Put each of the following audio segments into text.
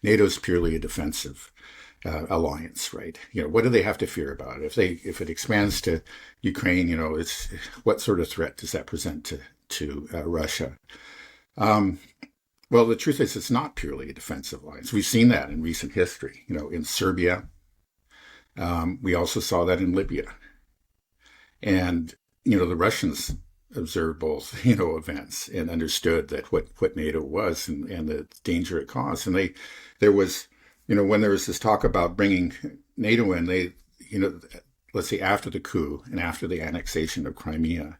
NATO's purely a defensive alliance, right? What do they have to fear about it? If it expands to Ukraine, it's what sort of threat does that present to Russia? Well, the truth is, it's not purely a defensive alliance. We've seen that in recent history. In Serbia, we also saw that in Libya, and the Russians observed both events and understood that what NATO was and the danger it caused. And there was when there was this talk about bringing NATO in, let's say after the coup and after the annexation of Crimea,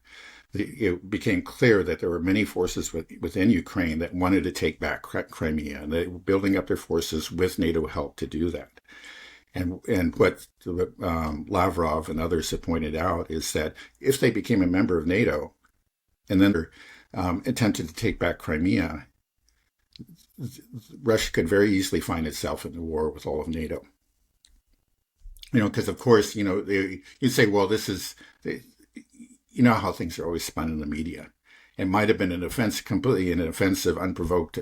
it became clear that there were many forces within Ukraine that wanted to take back Crimea, and they were building up their forces with NATO help to do that. And what Lavrov and others have pointed out is that if they became a member of NATO and then attempted to take back Crimea, Russia could very easily find itself in the war with all of NATO. Because of course, you say, well, this is, how things are always spun in the media. It might have been completely an offensive, unprovoked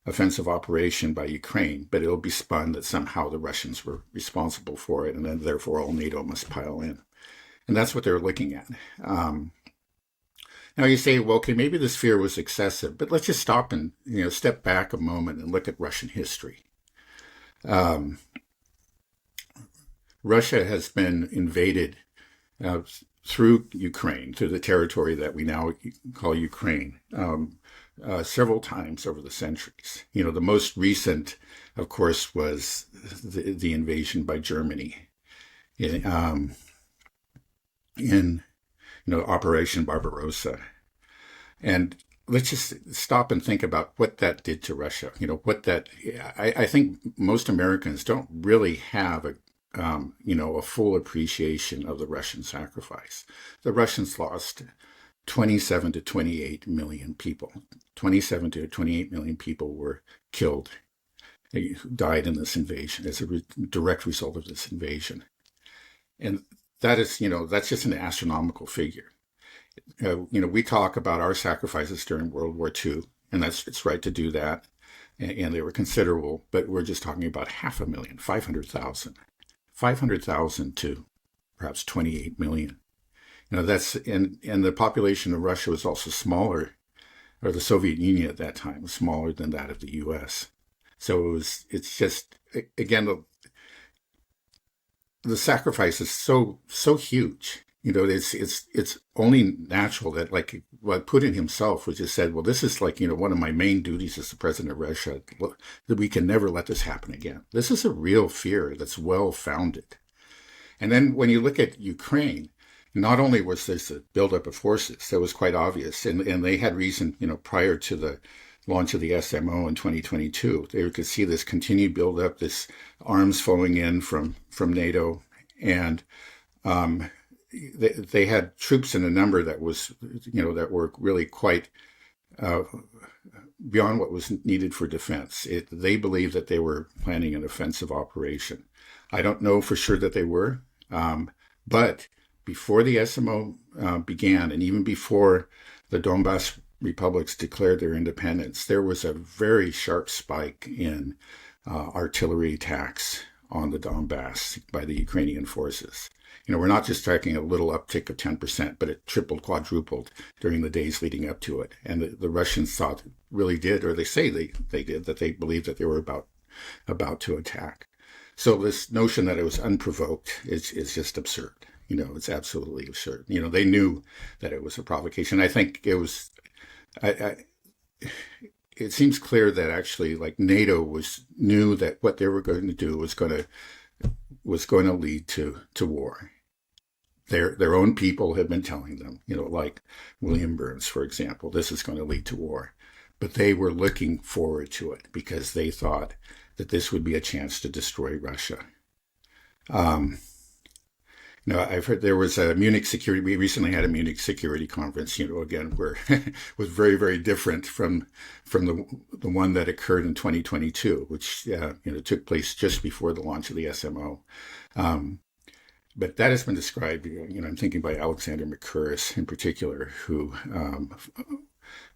offensive operation by Ukraine, but it'll be spun that somehow the Russians were responsible for it, and then therefore all NATO must pile in. And that's what they're looking at. Now you say, well, okay, maybe this fear was excessive, but let's just stop and step back a moment and look at Russian history. Russia has been invaded through Ukraine, through the territory that we now call Ukraine, several times over the centuries. The most recent, of course, was the invasion by Germany in Operation Barbarossa. And let's just stop and think about what that did to Russia. I think most Americans don't really have a full appreciation of the Russian sacrifice. The Russians lost 27 to 28 million people. 27 to 28 million people were killed, they died in this invasion as a direct result of this invasion. And that is, that's just an astronomical figure. We talk about our sacrifices during World War II, and it's right to do that. And they were considerable, but we're just talking about 500,000, 500,000 to perhaps 28 million. That's, and the population of Russia was also smaller, or the Soviet Union at that time was smaller than that of the US. So it's just, again, the sacrifice is so huge. It's only natural that, like Putin himself was just said, well, this is like, one of my main duties as the president of Russia, that we can never let this happen again. This is a real fear that's well founded. And then when you look at Ukraine, not only was this a buildup of forces, that was quite obvious, and they had reason, prior to the launch of the SMO in 2022, they could see this continued buildup, this arms flowing in from NATO, and they had troops in a number that was, that were really quite beyond what was needed for defense. They believed that they were planning an offensive operation. I don't know for sure that they were, but before the SMO began, and even before the Donbass republics declared their independence, there was a very sharp spike in artillery attacks on the Donbass by the Ukrainian forces. We're not just talking a little uptick of 10%, but it tripled, quadrupled during the days leading up to it. And the Russians thought it really did, or they say they did, that they believed that they were about to attack. So this notion that it was unprovoked is just absurd. It's absolutely absurd. They knew that it was a provocation. I think it was, it seems clear that actually, like, NATO knew that what they were going to do was going to lead to war. Their own people had been telling them, like William Burns, for example, this is going to lead to war. But they were looking forward to it because they thought that this would be a chance to destroy Russia. I've heard there was a Munich security. We recently had a Munich security conference. Again, where was very, very different from the one that occurred in 2022, which took place just before the launch of the SMO. But that has been described. I'm thinking by Alexander Mercouris in particular, who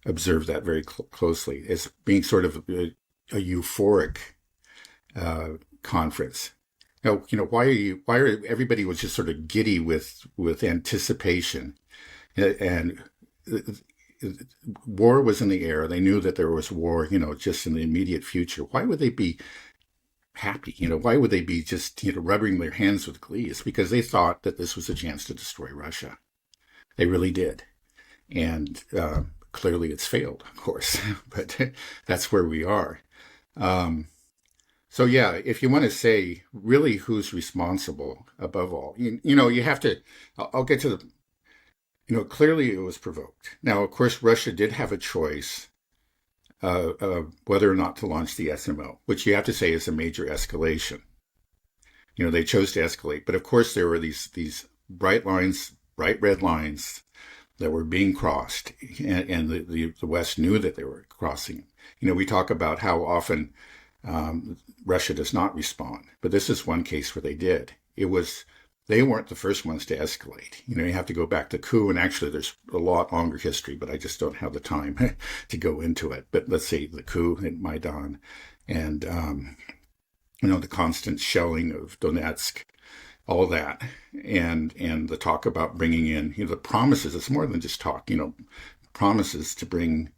observed that very closely as being sort of a euphoric conference. Why are everybody was just sort of giddy with anticipation, and war was in the air. They knew that there was war, just in the immediate future. Why would they be happy? Why would they be just, rubbing their hands with glee? It's because they thought that this was a chance to destroy Russia. They really did. And clearly it's failed, of course, but that's where we are. So yeah, if you want to say really who's responsible above all, you have to, I'll get to clearly it was provoked. Now, of course, Russia did have a choice whether or not to launch the SMO, which you have to say is a major escalation. They chose to escalate, but of course there were these bright red lines that were being crossed, and the West knew that they were crossing. We talk about how often Russia does not respond, but this is one case where they did. They weren't the first ones to escalate. You have to go back to coup, and actually there's a lot longer history, but I just don't have the time to go into it. But let's say the coup at Maidan, and the constant shelling of Donetsk, all that, and the talk about bringing in, the promises. It's more than just talk. Promises to bring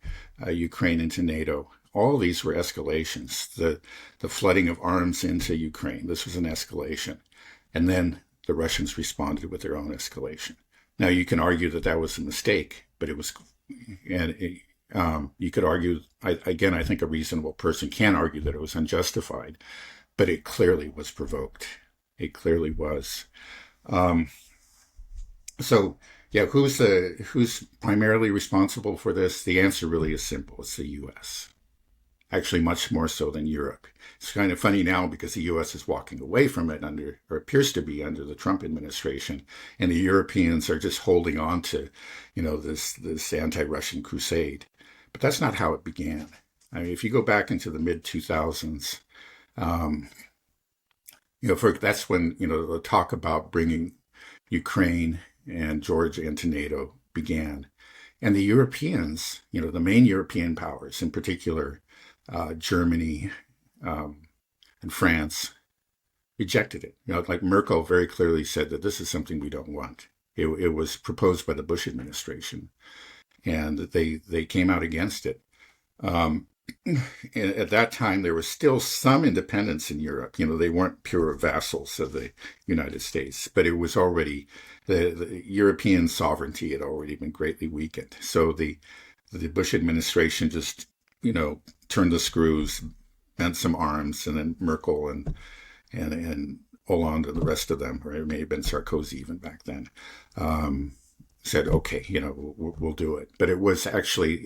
Ukraine into NATO. All these were escalations. The flooding of arms into Ukraine. This was an escalation, and then the Russians responded with their own escalation. Now you can argue that was a mistake, but it was, and you could argue. I think a reasonable person can argue that it was unjustified, but it clearly was provoked. It clearly was. So yeah, who's primarily responsible for this? The answer really is simple. It's the U.S. Actually, much more so than Europe. It's kind of funny now because the U.S. is walking away from it or appears to be under the Trump administration, and the Europeans are just holding on to, this anti-Russian crusade. But that's not how it began. I mean, if you go back into the mid 2000s, that's when the talk about bringing Ukraine and Georgia into NATO began, and the Europeans, the main European powers, in particular, Germany and France, rejected it. Like Merkel very clearly said that this is something we don't want. It was proposed by the Bush administration, and they came out against it. At that time, there was still some independence in Europe. They weren't pure vassals of the United States, but it was already, the European sovereignty had already been greatly weakened. So the Bush administration just, turned the screws, bent some arms, and then Merkel and Hollande and the rest of them, or it may have been Sarkozy even back then, said, okay, we'll do it. But it was actually,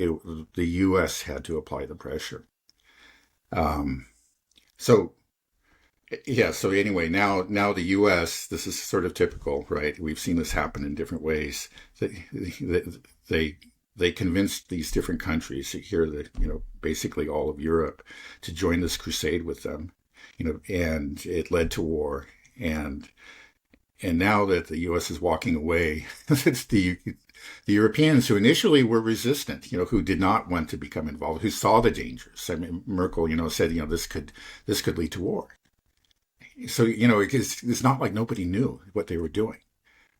the U.S. had to apply the pressure. So anyway, now the U.S., this is sort of typical, right? We've seen this happen in different ways. They convinced these different countries here, that basically all of Europe, to join this crusade with them, and it led to war. And now that the U.S. is walking away, it's the Europeans who initially were resistant, who did not want to become involved, who saw the dangers. I mean, Merkel, said, this could lead to war. So, it's not like nobody knew what they were doing.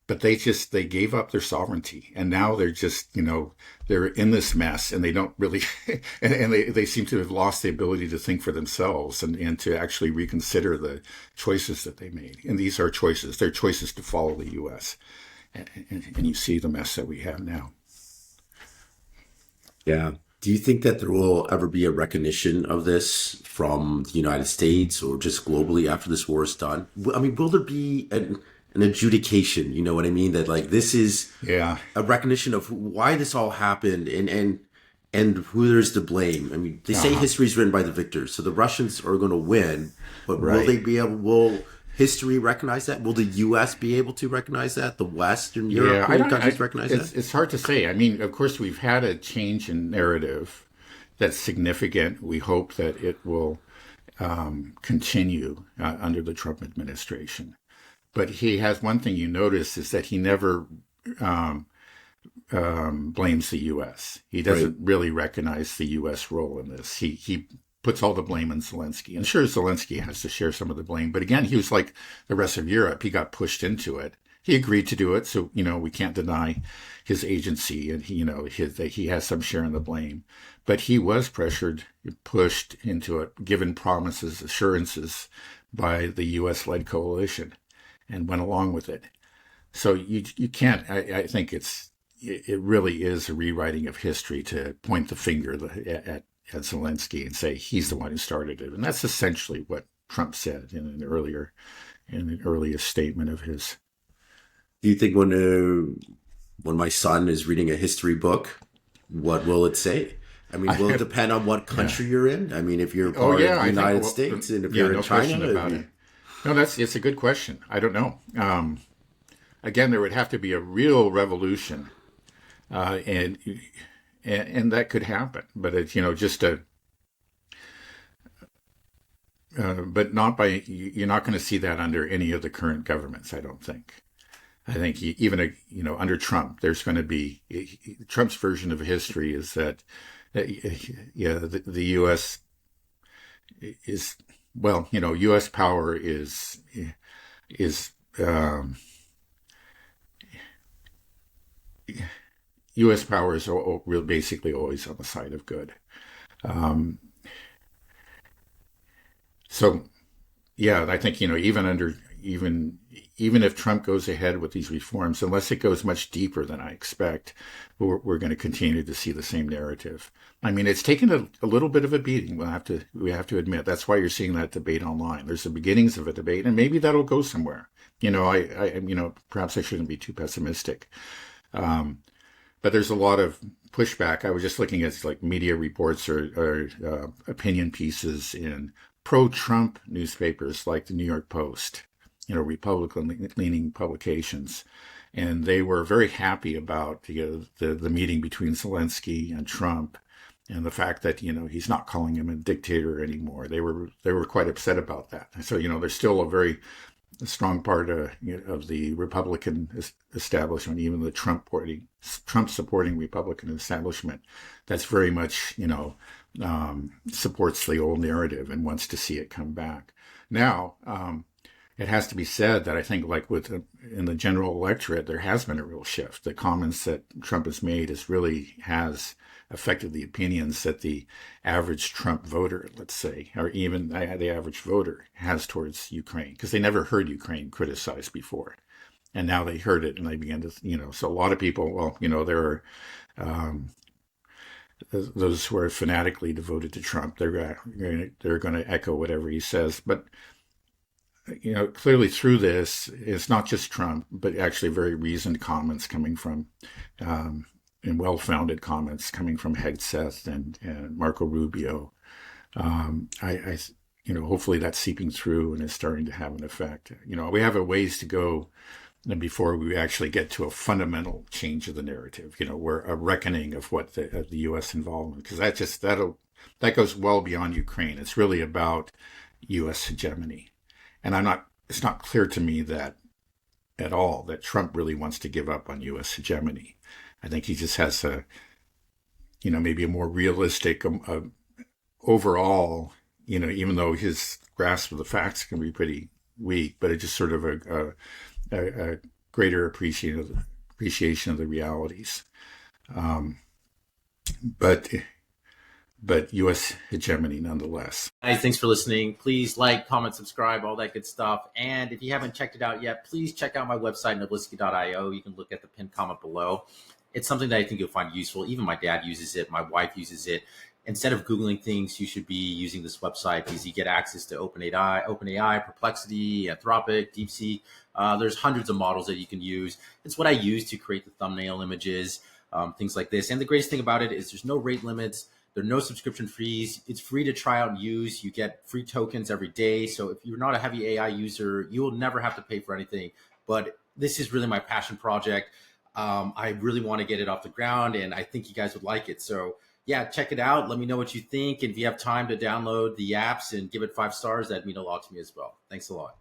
But they gave up their sovereignty, and now they're just, they're in this mess, and they don't really, and they seem to have lost the ability to think for themselves and to actually reconsider the choices that they made. And these are choices; they're choices to follow the U.S. And you see the mess that we have now. Yeah. Do you think that there will ever be a recognition of this from the United States or just globally after this war is done? I mean, will there be an adjudication, you know what I mean? That this is a recognition of why this all happened and who there's to blame. I mean, they say history is written by the victors, so the Russians are going to win, but will history recognize that? Will the U.S. be able to recognize that? The Western European countries recognize that? It's hard to say. I mean, of course, we've had a change in narrative that's significant. We hope that it will continue under the Trump administration. But he has one thing you notice is that he never blames the U.S. He doesn't really recognize the U.S. role in this. He puts all the blame on Zelensky. And sure, Zelensky has to share some of the blame. But again, he was like the rest of Europe. He got pushed into it. He agreed to do it. So, we can't deny his agency and that he has some share in the blame. But he was pressured, pushed into it, given promises, assurances by the U.S.-led coalition, and went along with it. So you can't, I think it really is a rewriting of history to point the finger at Zelensky and say he's the one who started it. And that's essentially what Trump said in an earliest statement of his. Do you think when my son is reading a history book, what will it say? I mean, will it depend on what country you're in? I mean, if you're part of the United States and if you're in China, about it. No, it's a good question. I don't know. Again, there would have to be a real revolution, and that could happen. But it's but not by. You're not going to see that under any of the current governments. I don't think. I think even under Trump, there's going to be Trump's version of history is that the U.S. is U.S. power is U.S. power is basically always on the side of good. So, yeah, I think even if Trump goes ahead with these reforms, unless it goes much deeper than I expect, we're going to continue to see the same narrative. I mean, it's taken a little bit of a beating. We have to admit that's why you're seeing that debate online. There's the beginnings of a debate, and maybe that'll go somewhere. Perhaps I shouldn't be too pessimistic. But there's a lot of pushback. I was just looking at like media reports or opinion pieces in pro-Trump newspapers like the New York Post, Republican-leaning publications. And they were very happy about the meeting between Zelensky and Trump and the fact that, he's not calling him a dictator anymore. They were quite upset about that. So, there's still a very strong part of the Republican establishment, even the Trump-supporting Republican establishment, that's very much, supports the old narrative and wants to see it come back. Now, it has to be said that I think, like in the general electorate, there has been a real shift. The comments that Trump has made has affected the opinions that the average Trump voter, let's say, or even the average voter has towards Ukraine, because they never heard Ukraine criticized before. And now they heard it and they began to, so a lot of people, there are those who are fanatically devoted to Trump. They're going to echo whatever he says. But clearly through this, it's not just Trump, but actually very reasoned comments coming from, and well-founded comments coming from Hegseth and Marco Rubio. Hopefully that's seeping through and is starting to have an effect. We have a ways to go before we actually get to a fundamental change of the narrative. Where a reckoning of what the U.S. involvement, because that goes well beyond Ukraine. It's really about U.S. hegemony. And it's not clear to me that at all that Trump really wants to give up on U.S. hegemony. I think he just has maybe a more realistic overall, even though his grasp of the facts can be pretty weak, but it's just sort of a greater appreciation of the realities. But U.S. hegemony nonetheless. Guys, thanks for listening. Please like, comment, subscribe, all that good stuff. And if you haven't checked it out yet, please check out my website, nobliski.io. You can look at the pinned comment below. It's something that I think you'll find useful. Even my dad uses it. My wife uses it. Instead of Googling things, you should be using this website because you get access to OpenAI, Perplexity, Anthropic, DeepSeek. There's hundreds of models that you can use. It's what I use to create the thumbnail images, things like this. And the greatest thing about it is there's no rate limits. There are no subscription fees. It's free to try out and use. You get free tokens every day. So if you're not a heavy AI user, you will never have to pay for anything. But this is really my passion project. I really want to get it off the ground, and I think you guys would like it. So yeah, check it out. Let me know what you think. And if you have time to download the apps and give it 5 stars, that'd mean a lot to me as well. Thanks a lot.